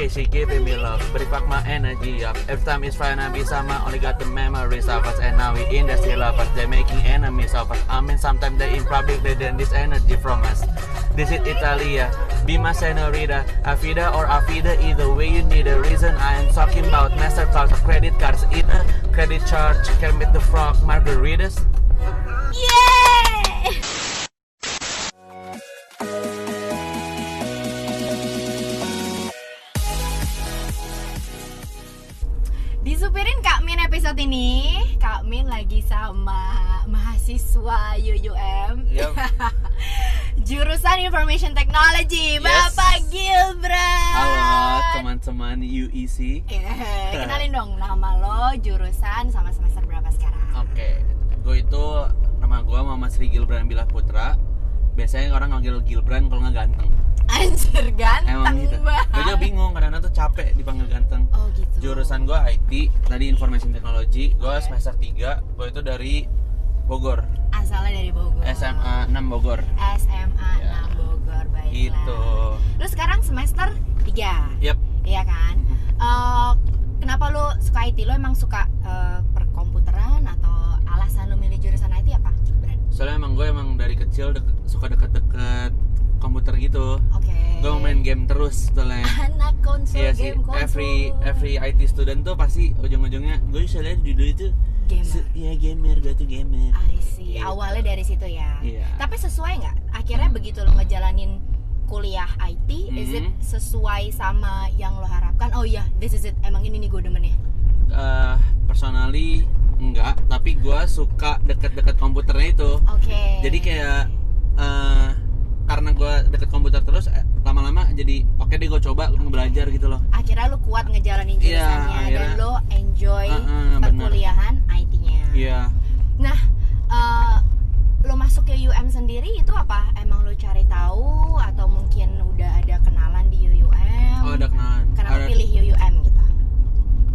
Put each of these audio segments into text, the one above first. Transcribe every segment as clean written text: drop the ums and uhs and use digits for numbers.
okay, she giving me love, but it fuck my energy up. Every time it's fine, I be someone only got the memories of us, and now we in the still of us. They making enemies of us. I mean, sometimes they in public, they then this energy from us. This is Italia, be my senorita, Afida or Afida, either way you need a reason. I am talking about Mastercards, credit cards, either credit charge, Kermit the Frog, margaritas. Yeay! Disupirin Kak Min episode ini. Kak Min lagi sama mahasiswa UUM. Yep. Jurusan Information Technology, Bapak Gilbran. Halo teman-teman UEC. Kenalin dong nama lo, jurusan, sama semester berapa sekarang? Oke, nama gue Muhammad Sri Gilbran Billah Putra. Biasanya orang manggil Gilbran kalau nggak ganteng. Anjir, ganteng Emang gitu. banget. Gue juga bingung, kadang-kadang tuh capek dipanggil ganteng. Oh gitu. Jurusan gue IT, tadi Information Technology. Gue semester 3, gue itu dari Bogor. Asalnya dari Bogor. SMA 6 Bogor. SMA Ya. 6 Bogor, baiklah. Gitu. Lu sekarang semester 3. Yep. Iya kan? Kenapa lu suka IT? Lu emang suka perkomputeran atau alasan lu milih jurusan IT apa? Bran? Soalnya gue dari kecil suka deket-deket komputer gitu. Oke. Gue main game terus soalnya. Anak konsol, Iya sih, game konsol. every IT student tuh pasti ujung-ujungnya gue soalnya dulu itu Gamer. Iya gamer, gue tuh gamer. I see. Gitu. Awalnya dari situ ya. Iya. Tapi sesuai nggak? Akhirnya begitu lo ngejalanin kuliah IT, is it sesuai sama yang lo harapkan? Oh iya, this is it. Emang ini nih gue demennya. Personally enggak, tapi gue suka deket-deket komputernya itu. Oke. Jadi kayak karena gue deket komputer terus, lama-lama jadi oke deh gue coba belajar gitu loh. Akhirnya lo kuat ngejalanin Iya, jurusannya dan akhirnya. lo enjoy Bener. perkuliahan IT-nya. Iya. Nah, lo masuk ke UM sendiri itu apa? Emang lo cari tahu atau mungkin udah ada kenalan di UM? Oh, ada kenalan. Kenapa Ada pilih UM gitu?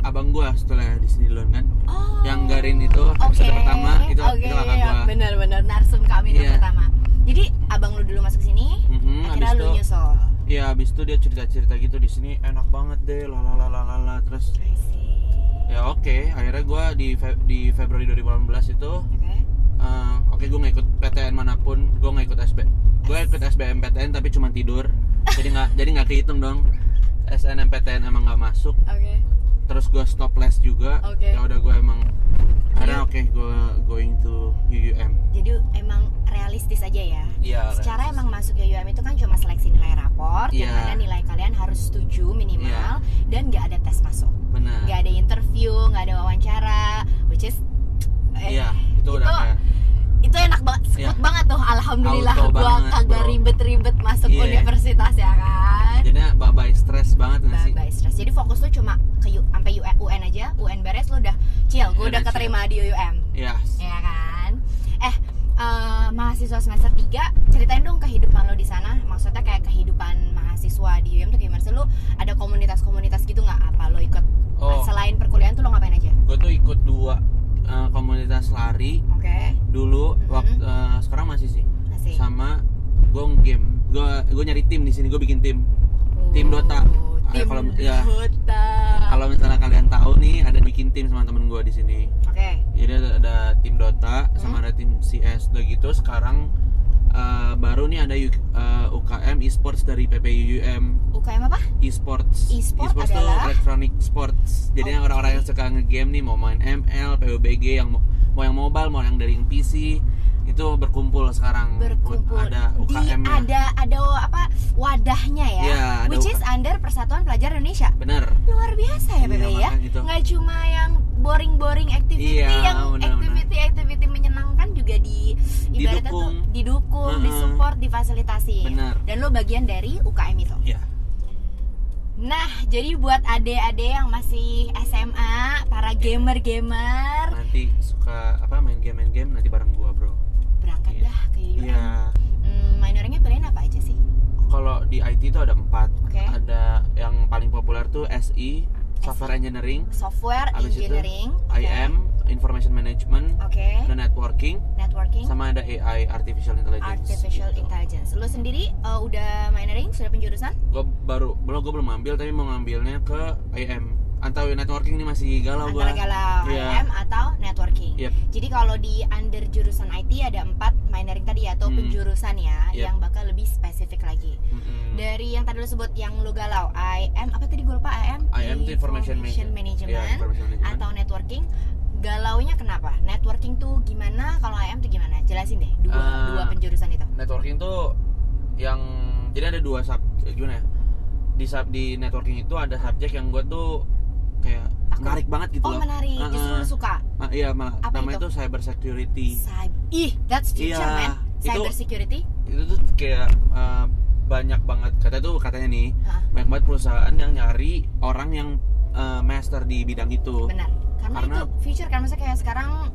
abang gue setelah di sini duluan kan. Oh. Yang garin itu episode pertama itu kakak gue. Bener-bener narsum kami Iya. pertama. Jadi abang lu dulu masuk sini, akhirnya Abis lu itu- nyusul. Iya, abis itu dia cerita-cerita gitu di sini enak banget deh, lalalala terus. I see. Ya oke, akhirnya gue di Februari 2018 itu Oke. gue nggak ikut PTN manapun, gue nggak ikut gue ikut SBMPTN tapi cuma tidur, jadi nggak kehitung dong. SNMPTN emang nggak masuk, Oke. terus gue stop les juga. Oke. Ya udah gue emang akhirnya gue going to UUM. Jadi emang realistis aja ya. Iya. Secara emang masuk ke UM itu kan cuma seleksi nilai raport, Iya. yang mana nilai kalian harus 7 minimal, Iya. dan nggak ada tes masuk, Benar. nggak ada interview, nggak ada wawancara, which is Iya, itu udah kayak itu enak banget, smooth Iya. banget tuh, alhamdulillah. Auto Gua banget, kagak bro. ribet-ribet masuk Iya. universitas ya kan. jadinya bye stres banget nggak sih? Bye stress. Jadi fokus lu cuma ke sampai UN aja, UN beres lu udah chill. Gue udah Udah keterima di UM. Iya. Ya kan? Mahasiswa semester 3, ceritain dong kehidupan lo di sana. Maksudnya kayak kehidupan mahasiswa di UM tuh gimana sih? Lu ada komunitas-komunitas gitu nggak? Apa lo ikut selain perkuliahan tuh lo ngapain aja? Gue tuh ikut 2 komunitas lari Oke. dulu, waktu sekarang masih sih. Masih. Sama gue game, gue nyari tim di sini, gue bikin tim Dota. Tim Kalau ya, Dota. kalau misalnya kalian tahu nih, ada bikin tim sama temen gue di sini. Oke. Jadi ada tim Dota sama ada tim CS udah gitu. Sekarang baru nih ada UKM Esports dari PPUUM. UKM apa? Esports E-sport tuh adalah? electronic sports. Jadi yang orang-orang yang suka nge-game nih, mau main ML, PUBG, yang mau yang mobile, mau yang dari yang PC, itu berkumpul sekarang. Berkumpul Ada di UKM-nya. ada apa wadahnya ya, Iya, ada which is under Persatuan Pelajar Indonesia. Bener. Luar biasa ya Iya, PPI ya, makanya gitu. nggak cuma yang boring activity, Iya, yang benar-benar. activity menyenangkan juga ibaratnya tuh didukung, disupport, difasilitasi. Benar. Dan lo bagian dari UKM itu. Iya. Nah, jadi buat adik-adik yang masih SMA, para gamer Nanti suka main game nanti bareng gua, bro. berangkat Iya. dah ke UM. Iya. Minornya pilihin apa aja sih? Kalau di IT itu ada 4. Oke. Ada yang paling populer tuh SI, Software Engineering, Software Habis itu Engineering, IM, Information Management, Oke. dan Networking, Networking, sama ada AI, artificial intelligence. Lo sendiri udah minoring, sudah penjurusan? Gue belum ngambil, tapi mau ngambilnya ke IM. Atau networking ini masih galau gue. Antara galau IM atau networking. Yep. Jadi kalau di under jurusan IT ada 4 minoring tadi atau penjurusan ya, yang bakal lebih spesifik lagi. Dari yang tadi lo sebut yang lo galau, IM apa tadi gue lupa, IM itu information management, management atau networking. Galaunya kenapa? Networking tuh gimana? Kalau IM tuh gimana? Jelasin deh dua penjurusan itu. Networking tuh yang jadi ada 2 gimana ya? Di networking itu ada subjek yang gue tuh kayak menarik banget gitu loh. Oh menarik, justru lu suka? Iya malah. Namanya itu cyber security. That's future man. Cyber security? Itu tuh kayak banyak banget katanya nih, banyak banget perusahaan yang nyari orang yang master di bidang itu. Benar. Karena itu future kan, maksudnya kayak sekarang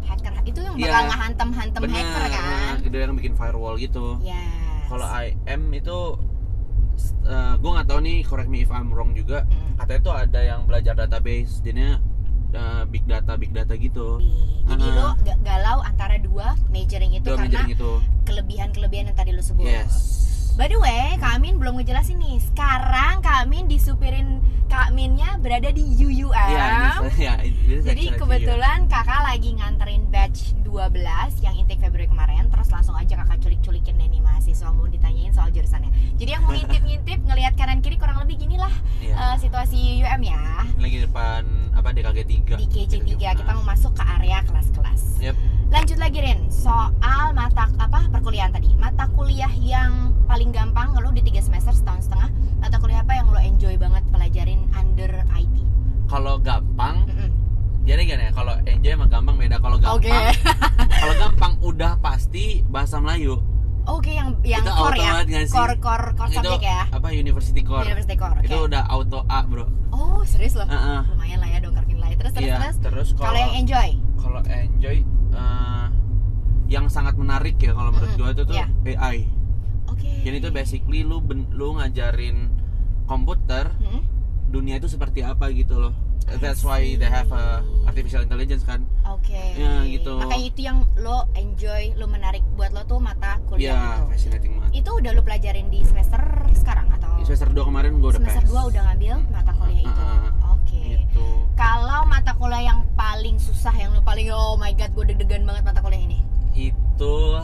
hacker itu yang bakal ngehantem hacker kan. Itu yang bikin firewall gitu. Yes. Kalau IM itu gue nggak tahu nih, correct me if I'm wrong juga. Katanya tuh ada yang belajar database, jadinya big data gitu. Jadi lo galau antara 2 majoring itu karena kelebihan-kelebihan yang tadi lo sebut. Yes. By the way, Kak Amin belum ngejelasin nih. Sekarang Kak Amin disupirin, Kak Aminnya berada di UUM. Jadi kebetulan kakak lagi nganterin batch 12 yang intake Februari kemarin. Terus langsung aja kakak culik-culikin deh nih mahasiswa, mau ditanyain soal jurusannya. Jadi yang mau ngintip-ngintip ngelihat kanan kiri kurang lebih gini lah situasi UUM ya. Lagi depan DKG 3. Di KJ 3 kita mau masuk ke area kelas-kelas. Yep. Lanjut lagi Rin, soal perkuliahan tadi. Mata kuliah yang paling gampang lo di 3 semester setahun setengah, mata kuliah apa yang lo enjoy banget pelajarin under IT? Kalau gampang, jadi gini ya, kalau enjoy sama gampang beda. Kalau gampang, kalau gampang udah pasti bahasa Melayu. Yang itu core ya, core subjek ya. University core. Itu udah auto A bro. Oh serius loh? Lumayan lah ya, dongkarkin lah. Terus kalau yang enjoy? Kalau enjoy, yang sangat menarik ya kalau menurut gue itu tuh AI. Jadi itu basically lu ngajarin komputer dunia itu seperti apa gitu loh. That's why they have artificial intelligence kan. Ya gitu. Makanya itu yang lo enjoy, lo menarik buat lo tuh mata kuliah itu. Fascinating banget. Itu udah lo pelajarin di semester sekarang atau? Di semester 2 kemarin gue udah semester 2 udah ngambil mata kuliah itu. Gitu. Kalau mata kuliah yang paling susah, yang lo paling oh my god gue deg-degan banget mata kuliah ini? Itu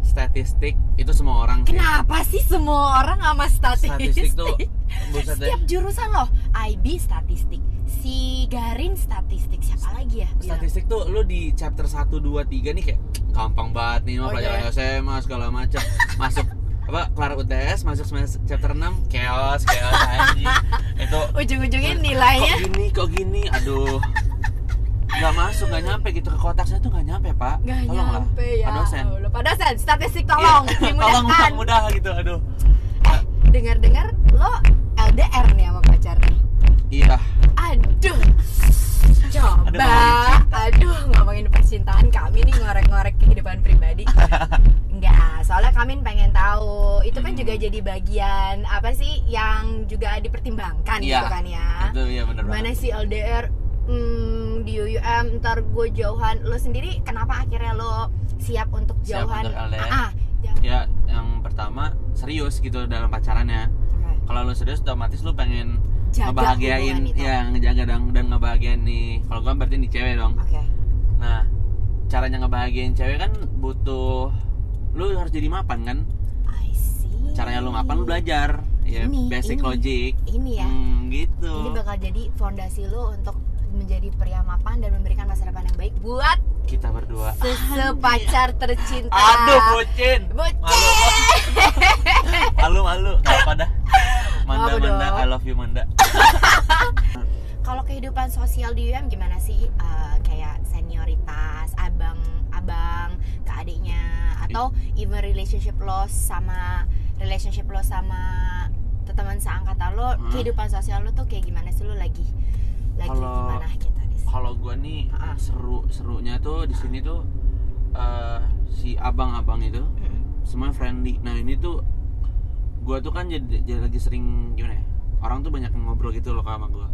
statistik. Itu semua orang. Kenapa sih semua orang sama statistik? Tuh setiap jurusan loh, IB statistik, si Garin statistik, siapa lagi ya? Statistik tuh lu di chapter 1, 2, 3 nih kayak gampang banget nih, pelajaran SMA segala macam. Masuk kelar UTS, masuk chapter 6 chaos anjing. Itu ujung-ujungnya nilainya kok gini, aduh. Nggak masuk, nggak nyampe gitu ke kotak saya tuh, nggak nyampe pak. Nggak nyampe ya. Pak dosen, statistik tolong dimudahkan. Tolong mudah gitu, aduh. Dengar-dengar lo LDR nih sama pacarnya? Iya. Aduh. Aduh, ngomongin percintaan kami nih, ngorek-ngorek kehidupan pribadi. Enggak, soalnya kami pengen tahu. Itu kan juga jadi bagian apa sih yang juga dipertimbangkan gitu kan ya. Itu ya benar banget. Mana sih LDR? Di UUM ntar gue jauhan. Lo sendiri kenapa akhirnya lo siap untuk jauhan? Ya yang pertama serius gitu dalam pacarannya. Kalau lo serius otomatis lo pengen ngebahagiain, ngejaga dan ngebahagiain nih. Kalau gue berarti nih cewek dong. Nah caranya ngebahagiain cewek kan butuh lo harus jadi mapan kan. Caranya lo mapan lo belajar basic logic. Ini ya. Gitu. Ini bakal jadi fondasi lo untuk menjadi pria mapan dan memberikan masa depan yang baik buat kita berdua. Sepacar tercinta. Aduh, bucin. Malu. Enggak apa dah. Manda, I love you Manda. Kalau kehidupan sosial di UM gimana sih? Kayak senioritas, abang ke adiknya, atau even relationship lo sama teman seangkatan lo, kehidupan sosial lo tuh kayak gimana sih? Lo lagi gimana kita di sini? Kalau gue nih serunya tuh di sini tuh si abang-abang itu semuanya friendly. Nah ini tuh gue tuh kan jadi lagi sering gimana ya, orang tuh banyak ngobrol gitu loh sama gue.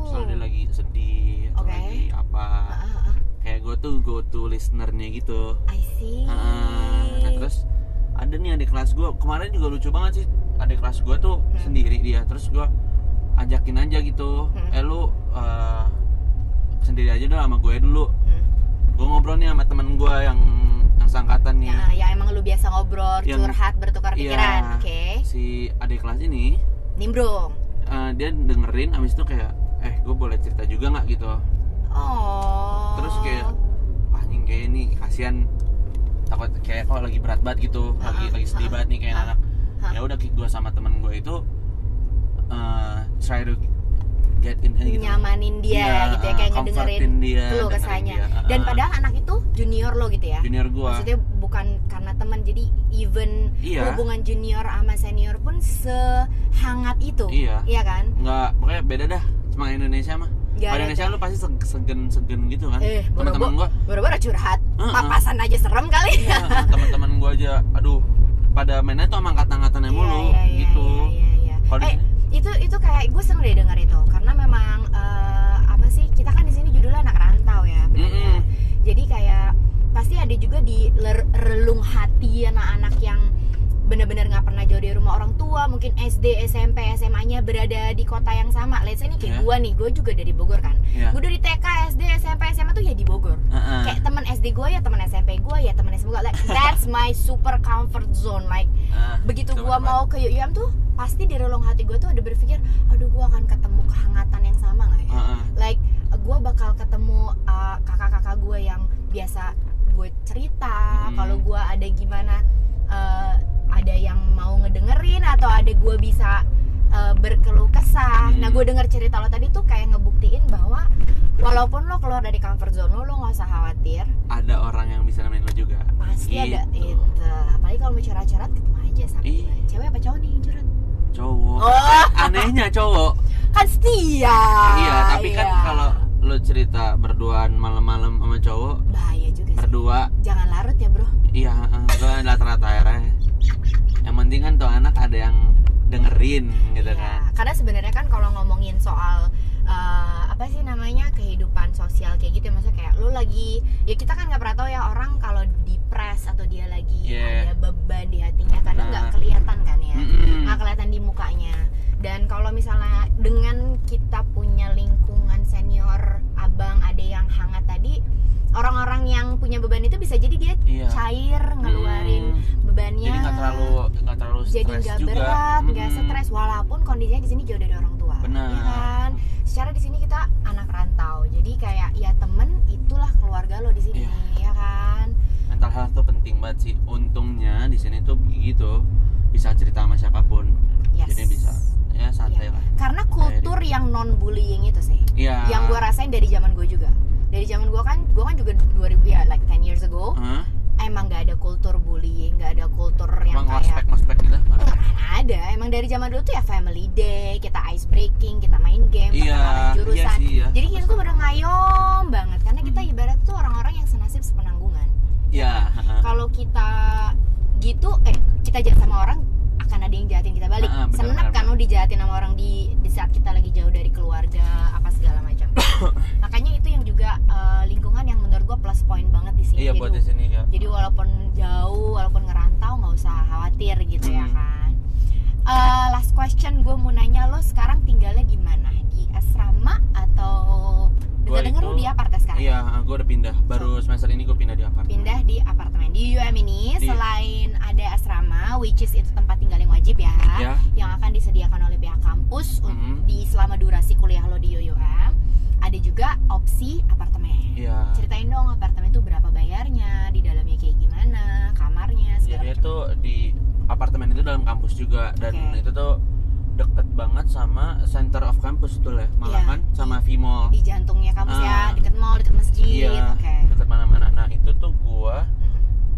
Misalnya dia lagi sedih atau lagi apa, kayak gue tuh go to listenernya gitu. I see. gue kemarin juga lucu banget sih, adik kelas gue tuh sendiri dia, terus gue ajakin aja gitu, lu sendiri aja dulu sama gue dulu. Gue ngobrol nih sama temen gue yang seangkatan nih. Ya emang lu biasa ngobrol, curhat, bertukar pikiran. Oke. Si adik kelas ini nimbrung. Dia dengerin, abis itu kayak, gue boleh cerita juga nggak gitu. Oh. Terus kayak, anjing kayak ini kasihan, takut kayak kalau lagi berat banget gitu, lagi sedih banget nih kayak anak. Ya udah gue sama temen gue itu try to get in gitu. Nyamanin dia gitu ya, kayak ngedengerin lu kesannya. Dan padahal anak itu junior lo gitu ya. Junior gua. Maksudnya bukan karena teman, jadi even hubungan junior sama senior pun sehangat itu. Iya kan? Enggak, pokoknya beda dah sama Indonesia mah. Kalau Indonesia lu pasti segen gitu kan. Teman-teman gua baru-baru curhat. Papasan aja serem kali. Teman-teman gua aja aduh pada mainnya tuh sama angkatan-angkatannya mulu gitu. Itu kayak gue seneng deh denger itu, karena memang apa sih, kita kan di sini judulnya anak rantau ya, bener. Jadi kayak pasti ada juga di relung hati anak-anak yang benar-benar nggak pernah jauh dari rumah orang tua, mungkin SD, SMP, SMA-nya berada di kota yang sama. Let's say nih kayak gue nih, gue juga dari Bogor kan. Gue dari TK, SD, SMP, SMA tuh ya di Bogor. Kayak teman SD gue ya teman SMP gue ya teman SMA gue. Like that's my super comfort zone. Like begitu gue mau ke UM tuh pasti di relung hati gue tuh ada berpikir, aduh gue akan ketemu kehangatan yang sama nggak ya? Like gue bakal ketemu kakak-kakak gue yang biasa gue cerita, kalau gue ada gimana ada yang mau ngedengerin atau ada gue bisa berkeluh kesah. Nah gue denger cerita lo tadi tuh kayak ngebuktiin bahwa walaupun lo keluar dari comfort zone lo nggak usah khawatir. Ada orang yang bisa nemenin lo juga. Pasti gitu. Ada itu. Apalagi kalau mau curhat-curhat ketemu aja sama gue. Cewek apa cowok nih yang curhat? Cowok. Anehnya cowok. Kan setia. Iya, tapi kan kalau lo cerita berduaan malam-malam sama cowok, bahaya juga sih. Berdua. Jangan larut ya bro. Iya, gue rata-rata akhirnya. Yang penting kan tuh anak ada yang dengerin gitu kan. Karena sebenarnya kan kalau ngomongin soal apa sih namanya kehidupan sosial kayak gitu, maksudnya kayak lu lagi, ya kita kan nggak pernah tahu ya orang kalau depres atau dia lagi ada beban di hatinya, kadang nggak kelihatan kan ya, nggak kelihatan di mukanya. Dan kalau misalnya dengan kita punya lingkungan senior, abang, ade yang hangat tadi, orang-orang yang punya beban itu bisa jadi dia cair ngeluarin bebannya. Jadi nggak terlalu stres, jadi nggak berat, nggak stres, walaupun kondisinya di sini jauh dari orang tua. Benar. Ya kan? Secara di sini kita anak rantau, jadi kayak ya temen itulah keluarga lo di sini, ya kan? Mental health tuh penting banget sih. Untungnya di sini tuh begitu, bisa cerita sama siapapun. Jadi bisa ya santai lah. Karena kultur yang non bullying itu sih, yang gue rasain dari zaman gue juga. Dari zaman gue kan juga 2000 ya, like 10 years ago. Emang nggak ada kultur bullying, nggak ada kultur yang kayak ngospek gitu. Ada. Emang dari zaman dulu tuh ya family day, kita ice breaking, kita main game, perkenalan jurusan. Jadi kita tuh bener ngayom banget, karena kita ibarat tuh orang-orang yang senasib sepenanggungan. Kalau kita gitu, kita jahat sama orang, akan ada yang jahatin kita balik. Seneng kan lo dijahatin sama orang di saat kita lagi jauh dari keluarga, apa segala macam. Makanya itu yang juga lingkungan yang menurut gue plus point banget di sini. Buat di sini ya. Jadi walaupun jauh, walaupun ngerantau, nggak usah khawatir gitu ya kan. Last question, gue mau nanya lo sekarang tinggalnya di mana? Di asrama atau dengar lo di apartemen sekarang? Iya, gue udah pindah. Baru semester ini gue pindah di apartemen. Pindah di apartemen di UM ini. Selain ada asrama, which is itu tempat tinggal yang wajib ya, yang akan disediakan oleh pihak kampus di selama durasi kuliah lo di UM. Ada juga opsi apartemen. Ceritain dong apartemen itu berapa bayarnya, di dalamnya kayak gimana, kamarnya, segala macam. Jadi itu di apartemen itu dalam kampus juga, dan itu tuh deket banget sama center of campus tuh lah, malahan sama V-Mall. Di jantungnya kampus ya, deket mall, deket masjid. Deket mana-mana. Nah itu tuh gua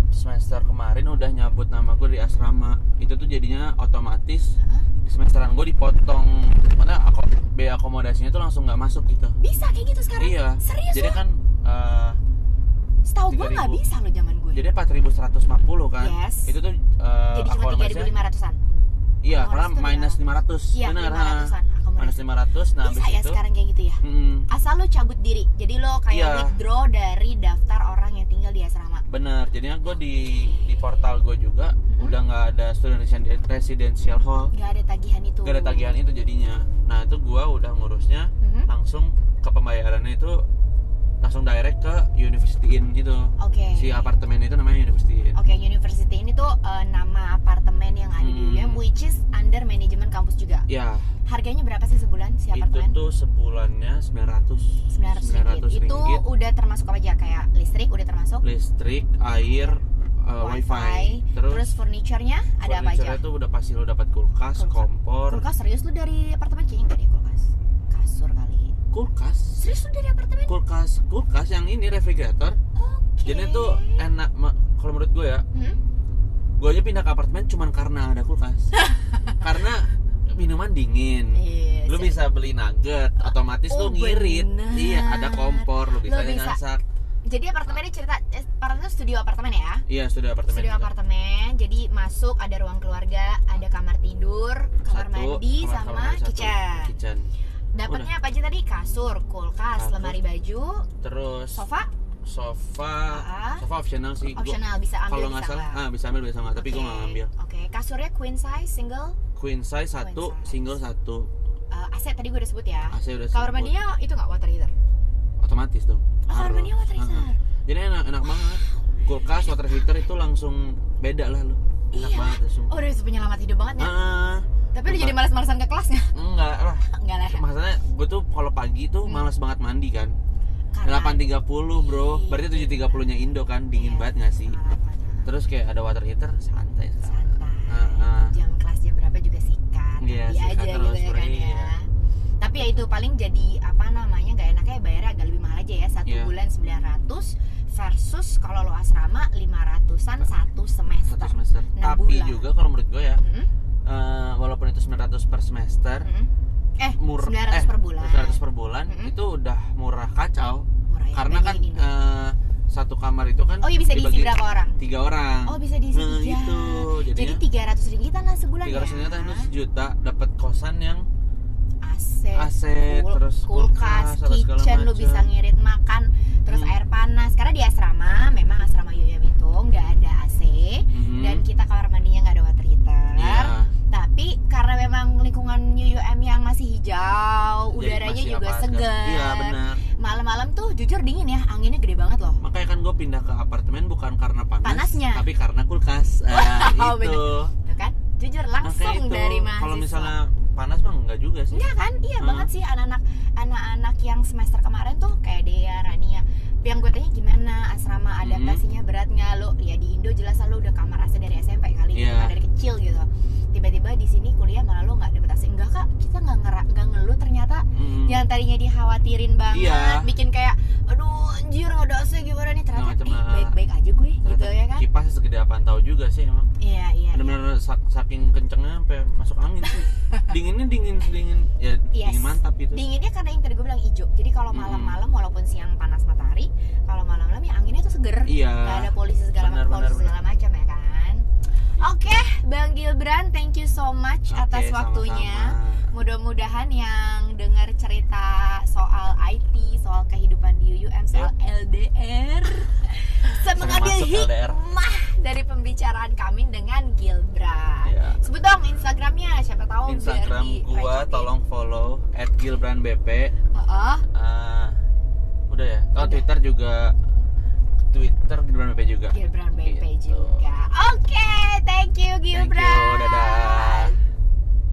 semester kemarin udah nyabut nama gue di asrama. Itu tuh jadinya otomatis di semesteran gue dipotong, makanya biaya akomodasinya tuh langsung nggak masuk gitu. Bisa kayak gitu sekarang? Iya. Serius? Jadi kan setahu gue nggak bisa loh zaman gue. Jadi 4.150 kan? Yes. Itu tuh jadi cuma 3.500-an. Iya, karena minus 500. Iya, benar. Minus 500. Nah, bisa ya sekarang kayak gitu ya. Asal lo cabut diri. Jadi lo kayak withdraw dari daftar orang yang tinggal di asrama. Bener. Jadinya gue di portal gue juga udah nggak ada student residential hall. Nggak ada tagihan itu. Nggak ada tagihan itu jadinya. Nah itu gue udah ngurusnya langsung ke pembayarannya itu langsung direct ke University Inn gitu. Oke. Si apartemen itu namanya University Inn. Oke, University Inn itu nama apartemen yang ada di UM, which is under manajemen kampus juga. Ya. Harganya berapa sih sebulan si apartemen? Itu tuh sebulannya 900 ringgit. Itu udah termasuk apa aja? Kayak listrik udah termasuk? Listrik, air, wifi. Terus furniture-nya ada apa aja? Furniture-nya tuh udah pasti lo dapat kulkas, kompor. Kulkas serius lu dari apartemen kayaknya enggak deh kulkas. Kasur kali. Kulkas. Serius lu dari apartemen? Kulkas yang ini refrigerator. Jadi tuh enak kalau menurut gue ya. Gue aja pindah ke apartemen cuman karena ada kulkas. Karena minuman dingin. Lu bisa beli nugget, otomatis lu ngirit. Bener. Iya, ada kompor, lu bisa masak. Jadi apartemennya apartemen itu studio apartemen ya? Iya, studio apartemen. Studio apartemen. Jadi masuk ada ruang keluarga, ada kamar tidur, kamar mandi sama kitchen. Dapatnya apa aja tadi? Kasur, kulkas, lemari baju, terus sofa optional sih. Optional, bisa ambil. Kalau nggak salah, bisa ambil bisa nggak. Tapi gue nggak ngambil. Oke, kasurnya queen size, single? Queen size 1, single 1. AC tadi gue udah sebut ya. AC udah. Kamar mandinya itu nggak water heater? Otomatis dong. Kamar mandinya water heater. Jadi enak banget. Kulkas, water heater itu langsung beda lah lu. Enak banget langsung. Oh, udah itu penyelamat hidup banget ya. Tapi lu jadi malas-malasan ke kelasnya? Enggak lah. Enggak lah. Maksudnya gue tuh kalau pagi tuh malas banget mandi kan. 8.30 bro. Berarti 7.30-nya Indo kan, dingin banget nggak sih? Terus kayak ada water heater, santai. Jam kelas jam berapa juga sikat. Iya, sikat aja terus gitu ya kan ya. Tapi ya itu paling jadi apa namanya nggak enaknya bayarnya agak lebih mahal aja ya. 1 bulan 900 versus kalau lo asrama 500-an 1 semester. Tapi juga kalau menurut gue ya, walaupun itu 900 per semester, murah 900 per bulan. 900 per bulan itu udah murah kacau. Murah ya, karena kan satu kamar itu kan bisa diisi berapa orang? 3 orang. Oh, bisa diisi 3. Itu jadi 300 ringgitan lah sebulan 300 ringgitan itu 1 juta, dapat kosan yang AC terus kulkas, kitchen, lu bisa ngirit makan, terus air panas. Karena di asrama, memang asrama UM itu nggak ada AC dan kita kamar mandinya nggak ada water heater. Tapi karena memang lingkungan UM yang masih hijau, udaranya juga segar. Iya, benar. Malam-malam tuh jujur dingin ya, anginnya gede banget loh. Makanya kan gue pindah ke apartemen bukan karena panasnya, tapi karena kulkas. Itu. Tuh kan, jujur langsung dari mahasiswa. Kalau misalnya panas mah enggak juga sih. Enggak kan? Iya banget sih anak-anak yang semester kemarin tuh kayak Dea, Rania. Yang gue tanya gimana asrama adaptasinya berat nggak lo? Ya di Indo jelas lo udah kamar AC dari SMP kali, dari kecil gitu. Tiba-tiba di sini kuliah malah lo nggak adaptasi. Enggak kak, kita nggak ngeluh ternyata. Yang tadinya dikhawatirin banget, bikin kayak aduh anjir nggak ada AC gimana nih, ternyata baik-baik aja gue gitu ya kan. Kipas segede apaan tahu juga sih emang. Iya. Benar-benar saking kencengnya sampai masuk angin sih. Dinginnya dingin ya, dingin mantap gitu. Dinginnya karena yang tadi gue bilang hijau. Jadi kalau malam-malam walaupun siang panas matahari, kalau malam-malam ya anginnya tuh seger. Nggak ada polusi segala macam ya kan. Oke, Bang Gilbran, thank you so much atas waktunya. Mudah-mudahan yang dengar cerita soal IT, soal kehidupan di UM, soal LDR, mengambil hikmah dari pembicaraan kami dengan Gilbran. Sebut dong Instagramnya, siapa tahu. Instagram gua tolong follow @gilbranbp. Udah ya. Twitter juga. Twitter Gilbran BP juga. Gilbran BP juga.